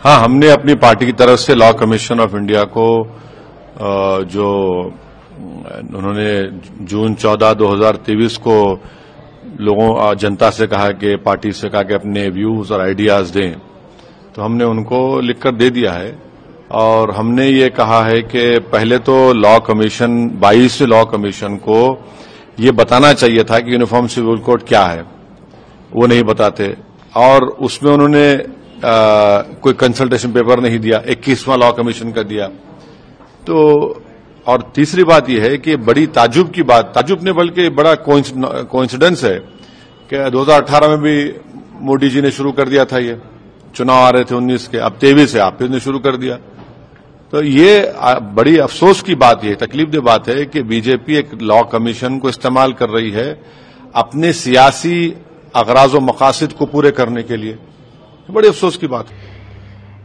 हाँ, हमने अपनी पार्टी की तरफ से लॉ कमीशन ऑफ इंडिया को जो उन्होंने जून 14, 2023 को लोगों जनता से कहा कि पार्टी से कहा कि अपने व्यूज और आइडियाज दें, तो हमने उनको लिखकर दे दिया है। और हमने ये कहा है कि पहले तो लॉ कमीशन 22 लॉ कमीशन को ये बताना चाहिए था कि यूनिफॉर्म सिविल कोड क्या है, वो नहीं बताते। और उसमें उन्होंने कोई कंसल्टेशन पेपर नहीं दिया, 21वां लॉ कमीशन का दिया। तो और तीसरी बात यह है कि बड़ी ताजुब की बात, ताजुब ने बल्कि बड़ा कोइंसिडेंस है कि 2018 में भी मोदी जी ने शुरू कर दिया था, ये चुनाव आ रहे थे 19 के, अब 23 है, आप फिर ने शुरू कर दिया। तो ये बड़ी अफसोस की बात, ये तकलीफदेह बात है कि बीजेपी एक लॉ कमीशन को इस्तेमाल कर रही है अपने सियासी अगराज व मकासद को पूरे करने के लिए। बड़ी अफसोस की बात है।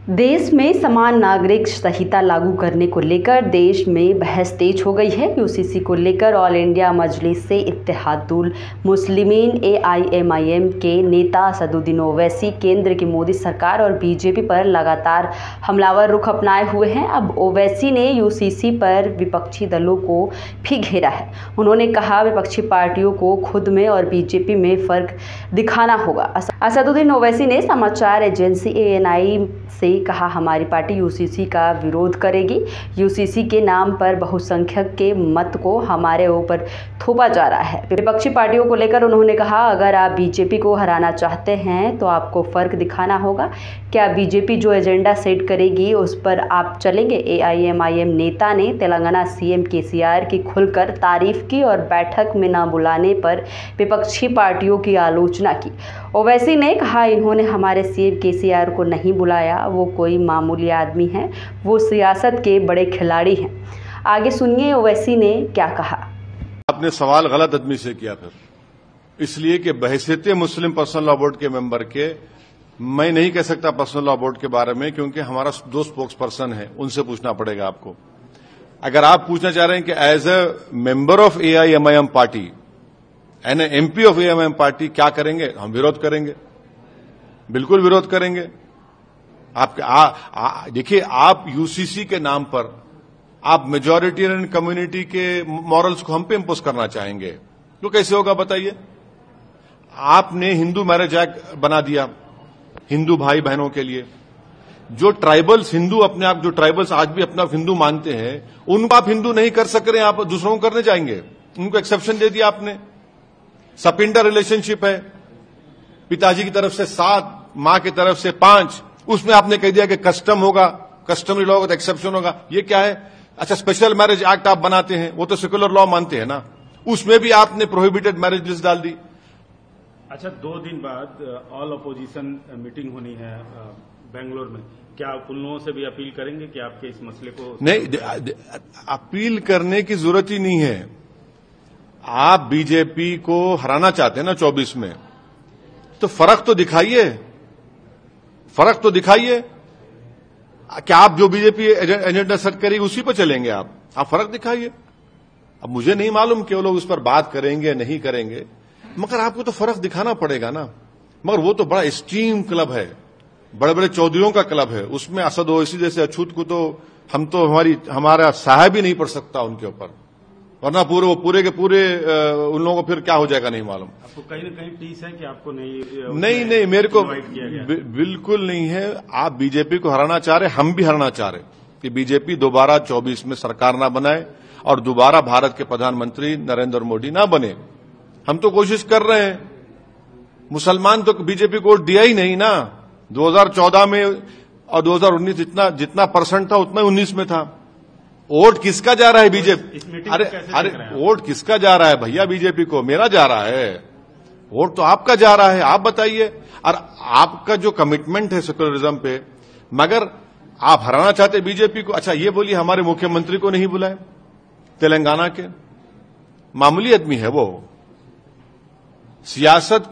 देश में समान नागरिक संहिता लागू करने को लेकर देश में बहस तेज हो गई है। यूसीसी को लेकर ऑल इंडिया मजलिस से इत्तेहादुल मुस्लिमीन AIMIM के नेता असदुद्दीन ओवैसी केंद्र की मोदी सरकार और बीजेपी पर लगातार हमलावर रुख अपनाए हुए हैं। अब ओवैसी ने यूसीसी पर विपक्षी दलों को भी घेरा है। उन्होंने कहा विपक्षी पार्टियों को खुद में और बीजेपी में फर्क दिखाना होगा। असदुद्दीन ओवैसी ने समाचार एजेंसी ANI से कहा, हमारी पार्टी यूसीसी का विरोध करेगी। यूसीसी के नाम पर बहुसंख्यक के मत को हमारे ऊपर थोपा जा रहा है। विपक्षी पार्टियों को लेकर उन्होंने कहा, अगर आप बीजेपी को हराना चाहते हैं तो आपको फर्क दिखाना होगा। क्या बीजेपी जो एजेंडा सेट करेगी उस पर आप चलेंगे? AIMIM नेता ने तेलंगाना CM KCR की खुलकर तारीफ की और बैठक में न बुलाने पर विपक्षी पार्टियों की आलोचना की। ओवैसी ने कहा, इन्होंने हमारे CM KCR को नहीं बुलाया, वो कोई मामूली आदमी है, वो सियासत के बड़े खिलाड़ी हैं। आगे सुनिए ओवैसी ने क्या कहा। आपने सवाल गलत आदमी से किया, फिर इसलिए कि बहैसियत मुस्लिम पर्सनल लॉ बोर्ड के मेंबर के मैं नहीं कह सकता पर्सनल लॉ बोर्ड के बारे में, क्योंकि हमारा 2 स्पोक्स पर्सन है, उनसे पूछना पड़ेगा आपको। अगर आप पूछना चाह रहे हैं कि as a member of AIMIM party and MP of AIMIM party क्या करेंगे, हम विरोध करेंगे, बिल्कुल विरोध करेंगे। देखिए, आप यूसीसी के नाम पर आप मेजॉरिटेरियन कम्युनिटी के मॉरल्स को हम पे इंपोज करना चाहेंगे, तो कैसे होगा बताइए? आपने हिंदू मैरिज एक्ट बना दिया हिंदू भाई बहनों के लिए। जो ट्राइबल्स हिंदू अपने आप, जो ट्राइबल्स आज भी अपना हिंदू मानते हैं, उनको आप हिंदू नहीं कर सक रहे, आप दूसरों को करने जाएंगे। उनको एक्सेप्शन दे दिया आपने। सपिंडा रिलेशनशिप है, पिताजी की तरफ से 7, मां की तरफ से 5, उसमें आपने कह दिया कि कस्टम होगा, कस्टमरी लॉ का एक्सेप्शन होगा। ये क्या है? अच्छा, स्पेशल मैरिज एक्ट आप बनाते हैं, वो तो सेकुलर लॉ मानते हैं ना, उसमें भी आपने प्रोहिबिटेड मैरिज लिस्ट डाल दी। अच्छा, 2 दिन बाद ऑल अपोजिशन मीटिंग होनी है बेंगलोर में, क्या आप उन लोगों से भी अपील करेंगे कि आपके इस मसले को? नहीं, अपील करने की जरूरत ही नहीं है। आप बीजेपी को हराना चाहते हैं ना 24 में, तो फर्क तो दिखाइए, फर्क तो दिखाइए। क्या आप जो बीजेपी एजेंडा सेट करेगी उसी पर चलेंगे? आप फर्क दिखाइए। अब मुझे नहीं मालूम कि वो लोग उस पर बात करेंगे नहीं करेंगे, मगर आपको तो फर्क दिखाना पड़ेगा ना। मगर वो तो बड़ा एक्सट्रीम क्लब है, बड़े बड़े चौधरियों का क्लब है, उसमें असद ओवैसी जैसे अछूत को तो हम तो हमारा साहब ही नहीं पड़ सकता उनके ऊपर, वरना पूरे के पूरे उन लोगों को फिर क्या हो जाएगा नहीं मालूम। आपको कहीं ना कहीं टीस है कि आपको नहीं, मेरे को बिल्कुल नहीं है। आप बीजेपी को हराना चाह रहे, हम भी हराना चाह रहे कि बीजेपी दोबारा 24 में सरकार ना बनाए और दोबारा भारत के प्रधानमंत्री नरेंद्र मोदी ना बने। हम तो कोशिश कर रहे हैं। मुसलमान तो बीजेपी को वोट दिया ही नहीं ना 2014 में, और 2019 जितना परसेंट था उतना 19 में था। वोट किसका जा रहा है बीजेपी? अरे वोट किसका जा रहा है भैया बीजेपी को? मेरा जा रहा है वोट, तो आपका जा रहा है। आप बताइए। और आपका जो कमिटमेंट है सेकुलरिज्म पे, मगर आप हराना चाहते बीजेपी को। अच्छा, ये बोलिए हमारे मुख्यमंत्री को नहीं बुलाए, तेलंगाना के मामूली आदमी है वो, सियासत